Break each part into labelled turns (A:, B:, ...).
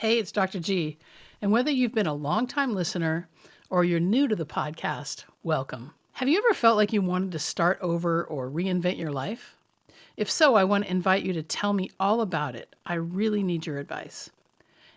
A: Hey, it's Dr. G. And whether you've been a longtime listener or you're new to the podcast, welcome. Have you ever felt like you wanted to start over or reinvent your life? If so, I want to invite you to tell me all about it. I really need your advice.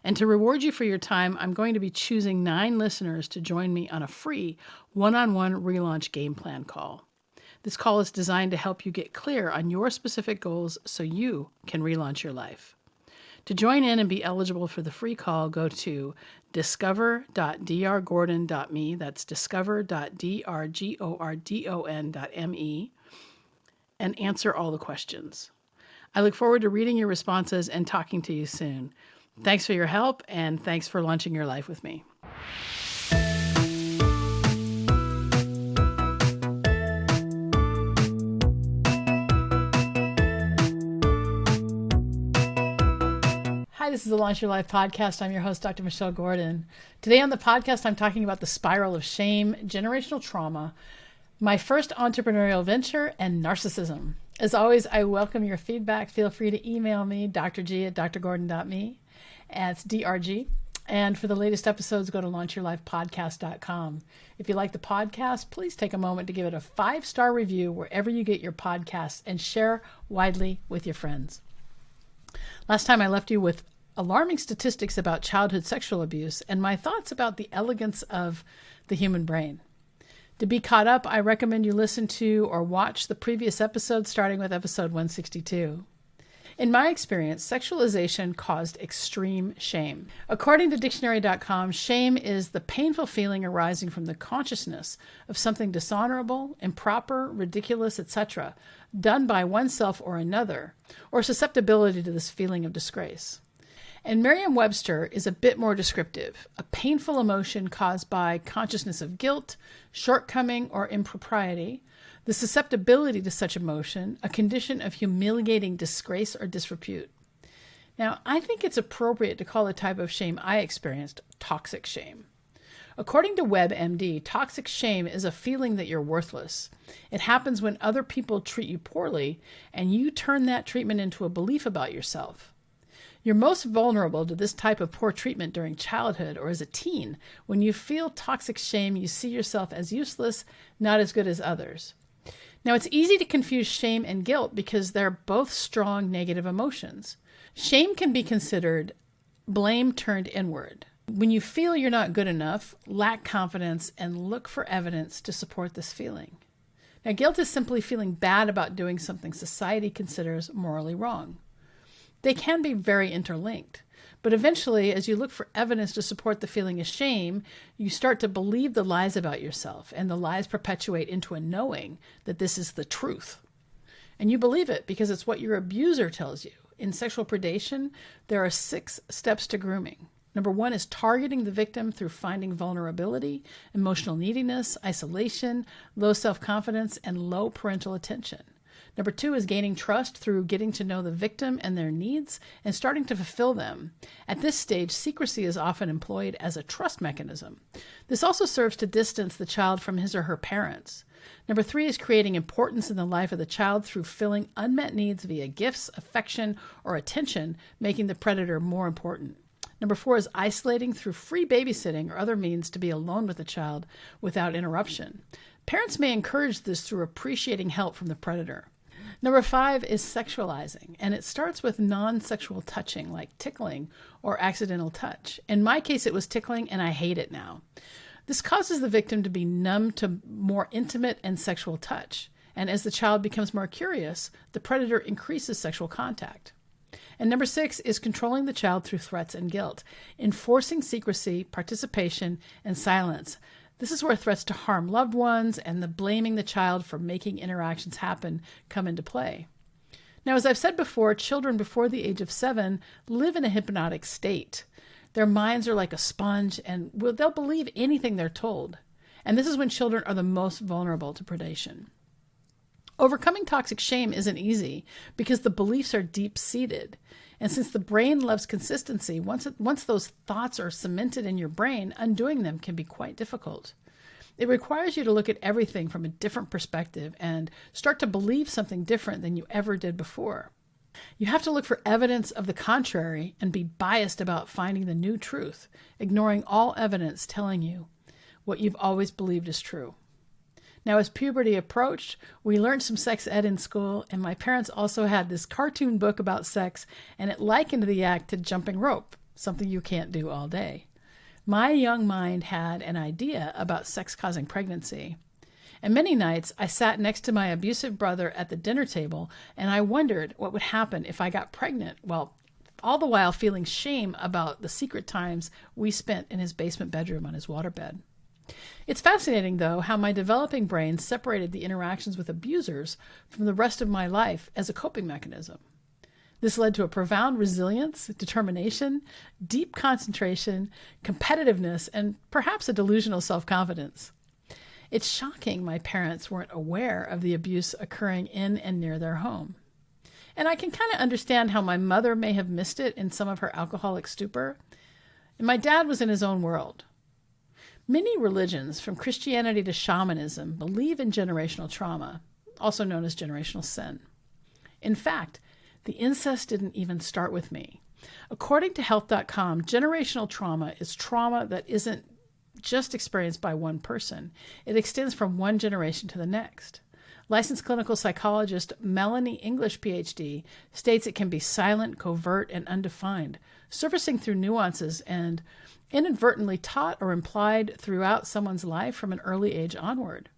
A: And to reward you for your time, I'm going to be choosing 9 listeners to join me on a free one-on-one relaunch game plan call. This call is designed to help you get clear on your specific goals so you can relaunch your life. To join in and be eligible for the free call, go to discover.drgordon.me. That's discover.drgordon.me and answer all the questions. I look forward to reading your responses and talking to you soon. Thanks for your help, and thanks for launching your life with me. Hi, this is the Launch Your Life podcast. I'm your host, Dr. Michelle Gordon. Today on the podcast, I'm talking about the spiral of shame, generational trauma, my first entrepreneurial venture, and narcissism. As always, I welcome your feedback. Feel free to email me, drg@drgordon.me. It's DRG. And for the latest episodes, go to launchyourlifepodcast.com. If you like the podcast, please take a moment to give it a 5-star review wherever you get your podcasts and share widely with your friends. Last time I left you with alarming statistics about childhood sexual abuse and my thoughts about the elegance of the human brain. To be caught up, I recommend you listen to or watch the previous episodes, starting with episode 162. In my experience, sexualization caused extreme shame. According to dictionary.com, shame is the painful feeling arising from the consciousness of something dishonorable, improper, ridiculous, etc., done by oneself or another, or susceptibility to this feeling of disgrace. And Merriam-Webster is a bit more descriptive, a painful emotion caused by consciousness of guilt, shortcoming, or impropriety, the susceptibility to such emotion, a condition of humiliating disgrace or disrepute. Now, I think it's appropriate to call the type of shame I experienced toxic shame. According to WebMD, toxic shame is a feeling that you're worthless. It happens when other people treat you poorly and you turn that treatment into a belief about yourself. You're most vulnerable to this type of poor treatment during childhood or as a teen. When you feel toxic shame, you see yourself as useless, not as good as others. Now, it's easy to confuse shame and guilt because they're both strong negative emotions. Shame can be considered blame turned inward. When you feel you're not good enough, lack confidence, and look for evidence to support this feeling. Now, guilt is simply feeling bad about doing something society considers morally wrong. They can be very interlinked, but eventually, as you look for evidence to support the feeling of shame, you start to believe the lies about yourself, and the lies perpetuate into a knowing that this is the truth. And you believe it because it's what your abuser tells you. In sexual predation, there are 6 steps to grooming. Number 1 is targeting the victim through finding vulnerability, emotional neediness, isolation, low self-confidence, and low parental attention. Number 2 is gaining trust through getting to know the victim and their needs and starting to fulfill them. At this stage, secrecy is often employed as a trust mechanism. This also serves to distance the child from his or her parents. Number 3 is creating importance in the life of the child through filling unmet needs via gifts, affection, or attention, making the predator more important. Number 4 is isolating through free babysitting or other means to be alone with the child without interruption. Parents may encourage this through appreciating help from the predator. Number 5 is sexualizing, and it starts with non-sexual touching, like tickling or accidental touch. In my case, it was tickling, and I hate it now. This causes the victim to be numb to more intimate and sexual touch. And as the child becomes more curious, the predator increases sexual contact. And number 6 is controlling the child through threats and guilt, enforcing secrecy, participation, and silence. This is where threats to harm loved ones and the blaming the child for making interactions happen come into play. Now, as I've said before, children before the age of 7 live in a hypnotic state. Their minds are like a sponge and they'll believe anything they're told. And this is when children are the most vulnerable to predation. Overcoming toxic shame isn't easy because the beliefs are deep-seated. And since the brain loves consistency, once those thoughts are cemented in your brain, undoing them can be quite difficult. It requires you to look at everything from a different perspective and start to believe something different than you ever did before. You have to look for evidence of the contrary and be biased about finding the new truth, ignoring all evidence telling you what you've always believed is true. Now, as puberty approached, we learned some sex ed in school, and my parents also had this cartoon book about sex, and it likened the act to jumping rope, something you can't do all day. My young mind had an idea about sex-causing pregnancy. And many nights, I sat next to my abusive brother at the dinner table, and I wondered what would happen if I got pregnant, well, all the while feeling shame about the secret times we spent in his basement bedroom on his waterbed. It's fascinating, though, how my developing brain separated the interactions with abusers from the rest of my life as a coping mechanism. This led to a profound resilience, determination, deep concentration, competitiveness, and perhaps a delusional self-confidence. It's shocking my parents weren't aware of the abuse occurring in and near their home. And I can kind of understand how my mother may have missed it in some of her alcoholic stupor. And my dad was in his own world. Many religions, from Christianity to shamanism, believe in generational trauma, also known as generational sin. In fact, the incest didn't even start with me. According to health.com, generational trauma is trauma that isn't just experienced by one person. It extends from one generation to the next. Licensed clinical psychologist Melanie English, PhD, states it can be silent, covert, and undefined, surfacing through nuances and inadvertently taught or implied throughout someone's life from an early age onward.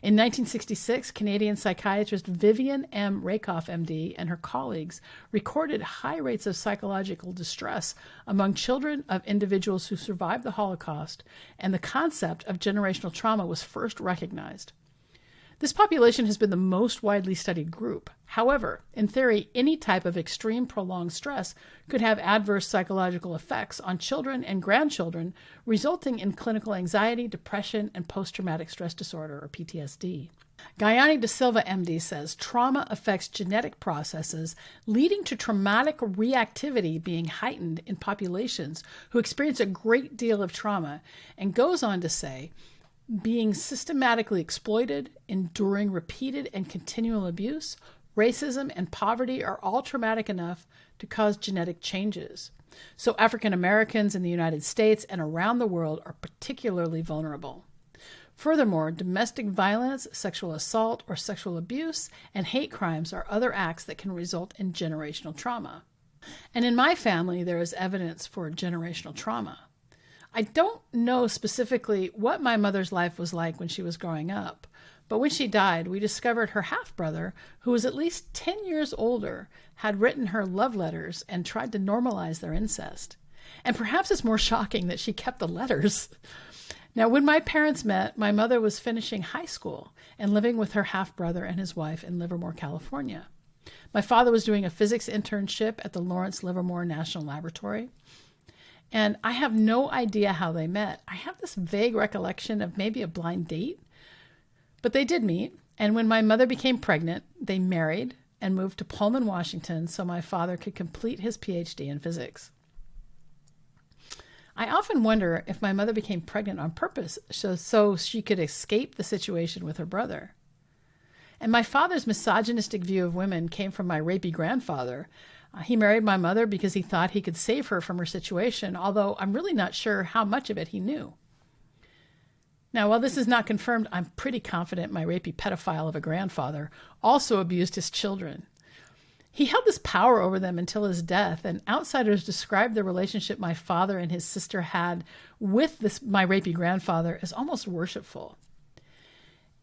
A: In 1966, Canadian psychiatrist Vivian M. Rakoff, MD, and her colleagues recorded high rates of psychological distress among children of individuals who survived the Holocaust, and the concept of generational trauma was first recognized. This population has been the most widely studied group. However, in theory, any type of extreme prolonged stress could have adverse psychological effects on children and grandchildren, resulting in clinical anxiety, depression, and post-traumatic stress disorder, or PTSD. Gayani De Silva, MD, says trauma affects genetic processes, leading to traumatic reactivity being heightened in populations who experience a great deal of trauma, and goes on to say, being systematically exploited, enduring repeated and continual abuse, racism, and poverty are all traumatic enough to cause genetic changes. So African Americans in the United States and around the world are particularly vulnerable. Furthermore, domestic violence, sexual assault, or sexual abuse, and hate crimes are other acts that can result in generational trauma. And in my family, there is evidence for generational trauma. I don't know specifically what my mother's life was like when she was growing up, but when she died, we discovered her half-brother, who was at least 10 years older, had written her love letters and tried to normalize their incest. And perhaps it's more shocking that she kept the letters. Now, when my parents met, my mother was finishing high school and living with her half-brother and his wife in Livermore, California. My father was doing a physics internship at the Lawrence Livermore National Laboratory. And I have no idea how they met. I have this vague recollection of maybe a blind date, but they did meet. And when my mother became pregnant, they married and moved to Pullman, Washington, so my father could complete his PhD in physics. I often wonder if my mother became pregnant on purpose so she could escape the situation with her brother. And my father's misogynistic view of women came from my rapey grandfather. He married my mother because he thought he could save her from her situation, although I'm really not sure how much of it he knew. Now, while this is not confirmed, I'm pretty confident my rapey pedophile of a grandfather also abused his children. He held this power over them until his death, and outsiders describe the relationship my father and his sister had with my rapey grandfather as almost worshipful.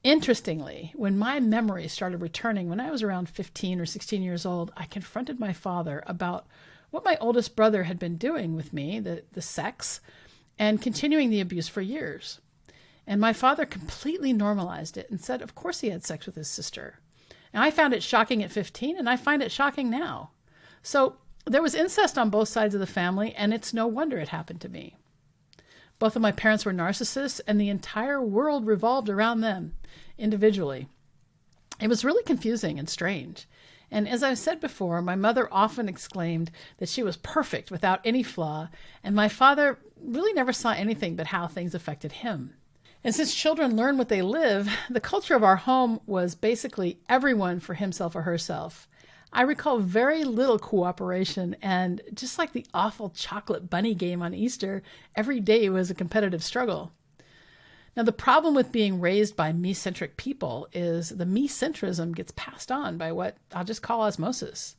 A: Interestingly, when my memories started returning when I was around 15 or 16 years old, I confronted my father about what my oldest brother had been doing with me, the sex, and continuing the abuse for years. And my father completely normalized it and said, of course he had sex with his sister. And I found it shocking at 15, and I find it shocking now. So there was incest on both sides of the family, and it's no wonder it happened to me. Both of my parents were narcissists, and the entire world revolved around them individually. It was really confusing and strange. And as I've said before, my mother often exclaimed that she was perfect without any flaw, and my father really never saw anything but how things affected him. And since children learn what they live, the culture of our home was basically everyone for himself or herself. I recall very little cooperation, and just like the awful chocolate bunny game on Easter, every day was a competitive struggle. Now, the problem with being raised by me-centric people is the me-centrism gets passed on by what I'll just call osmosis.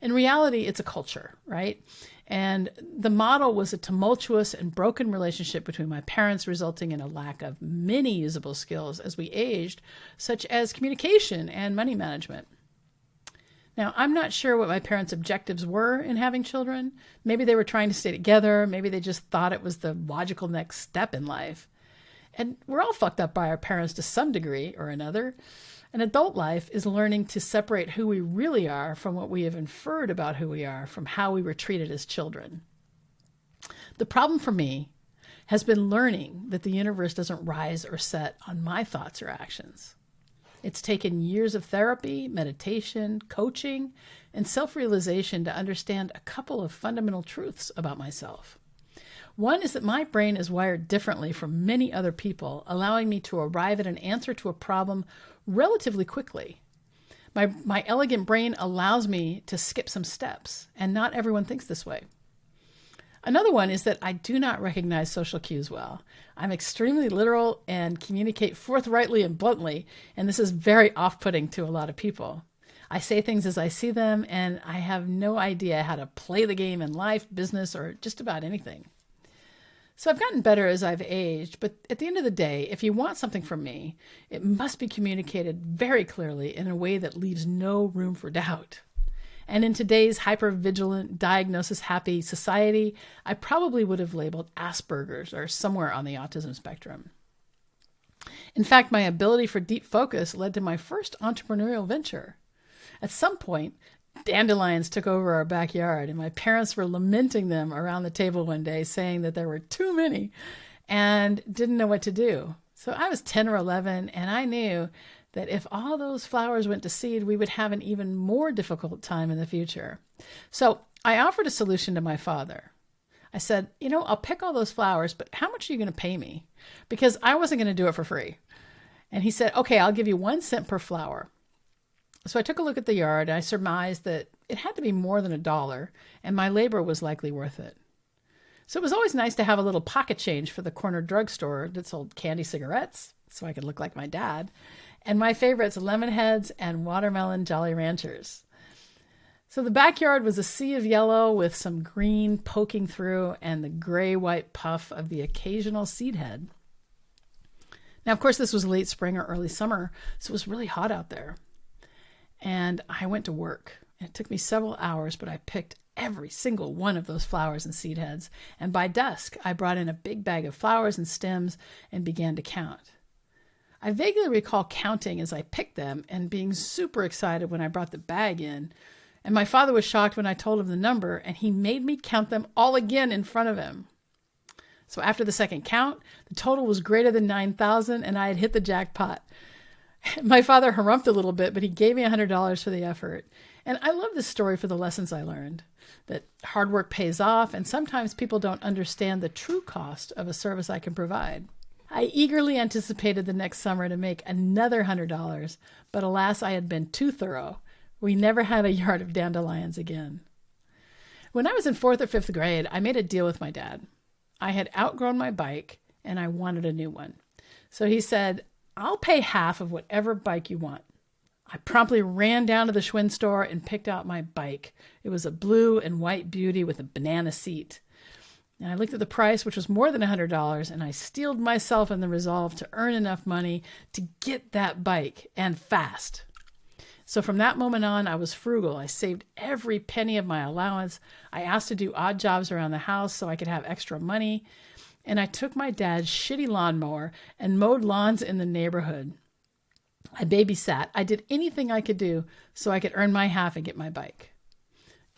A: In reality, it's a culture, right? And the model was a tumultuous and broken relationship between my parents, resulting in a lack of many usable skills as we aged, such as communication and money management. Now, I'm not sure what my parents' objectives were in having children. Maybe they were trying to stay together. Maybe they just thought it was the logical next step in life. And we're all fucked up by our parents to some degree or another. An adult life is learning to separate who we really are from what we have inferred about who we are from how we were treated as children. The problem for me has been learning that the universe doesn't rise or set on my thoughts or actions. It's taken years of therapy, meditation, coaching, and self-realization to understand a couple of fundamental truths about myself. One is that my brain is wired differently from many other people, allowing me to arrive at an answer to a problem relatively quickly. My elegant brain allows me to skip some steps, and not everyone thinks this way. Another one is that I do not recognize social cues well. I'm extremely literal and communicate forthrightly and bluntly, and this is very off-putting to a lot of people. I say things as I see them, and I have no idea how to play the game in life, business, or just about anything. So I've gotten better as I've aged, but at the end of the day, if you want something from me, it must be communicated very clearly in a way that leaves no room for doubt. And in today's hyper-vigilant, diagnosis-happy society, I probably would have labeled Asperger's or somewhere on the autism spectrum. In fact, my ability for deep focus led to my first entrepreneurial venture. At some point, dandelions took over our backyard, and my parents were lamenting them around the table one day, saying that there were too many and didn't know what to do. So I was 10 or 11, and I knew that if all those flowers went to seed, we would have an even more difficult time in the future. So I offered a solution to my father. I said, I'll pick all those flowers, but how much are you going to pay me? Because I wasn't going to do it for free. And he said, okay, I'll give you 1 cent per flower. So I took a look at the yard, and I surmised that it had to be more than $1, and my labor was likely worth it. So it was always nice to have a little pocket change for the corner drugstore that sold candy cigarettes, so I could look like my dad, and my favorites, lemon heads and watermelon Jolly Ranchers. So the backyard was a sea of yellow with some green poking through and the gray-white puff of the occasional seed head. Now, of course, this was late spring or early summer, so it was really hot out there. And I went to work. It took me several hours, but I picked every single one of those flowers and seed heads. And by dusk, I brought in a big bag of flowers and stems and began to count. I vaguely recall counting as I picked them and being super excited when I brought the bag in. And my father was shocked when I told him the number, and he made me count them all again in front of him. So after the second count, the total was greater than 9,000, and I had hit the jackpot. My father harumphed a little bit, but he gave me $100 for the effort. And I love this story for the lessons I learned, that hard work pays off, and sometimes people don't understand the true cost of a service I can provide. I eagerly anticipated the next summer to make another $100, but alas, I had been too thorough. We never had a yard of dandelions again. When I was in 4th or 5th grade, I made a deal with my dad. I had outgrown my bike, and I wanted a new one. So he said, I'll pay half of whatever bike you want. I promptly ran down to the Schwinn store and picked out my bike. It was a blue and white beauty with a banana seat. And I looked at the price, which was more than $100, and I steeled myself in the resolve to earn enough money to get that bike, and fast. So from that moment on, I was frugal. I saved every penny of my allowance. I asked to do odd jobs around the house so I could have extra money. And I took my dad's shitty lawnmower and mowed lawns in the neighborhood. I babysat. I did anything I could do so I could earn my half and get my bike.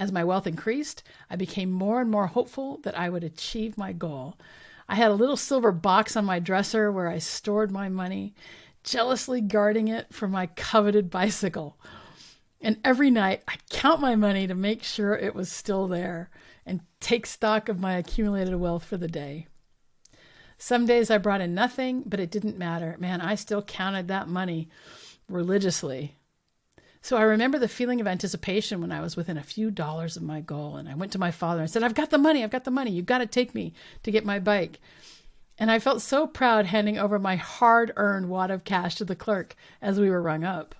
A: As my wealth increased, I became more and more hopeful that I would achieve my goal. I had a little silver box on my dresser where I stored my money, jealously guarding it for my coveted bicycle. And every night, I'd count my money to make sure it was still there and take stock of my accumulated wealth for the day. Some days I brought in nothing, but it didn't matter. Man, I still counted that money religiously. So I remember the feeling of anticipation when I was within a few dollars of my goal. And I went to my father and said, I've got the money. You've got to take me to get my bike. And I felt so proud handing over my hard-earned wad of cash to the clerk as we were rung up.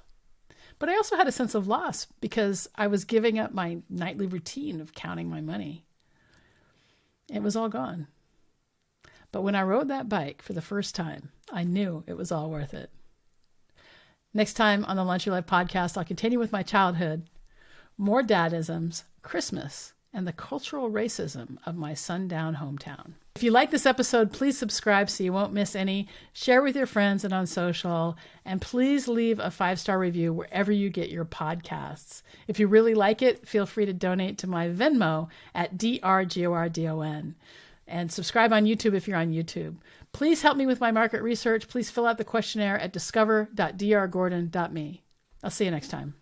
A: But I also had a sense of loss because I was giving up my nightly routine of counting my money. It was all gone. But when I rode that bike for the first time, I knew it was all worth it. Next time on the Launch Your Life podcast, I'll continue with my childhood, more dadisms, Christmas, and the cultural racism of my sundown hometown. If you like this episode, please subscribe so you won't miss any. Share with your friends and on social. And please leave a 5-star review wherever you get your podcasts. If you really like it, feel free to donate to my Venmo at DRGORDON. And subscribe on YouTube if you're on YouTube. Please help me with my market research. Please fill out the questionnaire at discover.drgordon.me. I'll see you next time.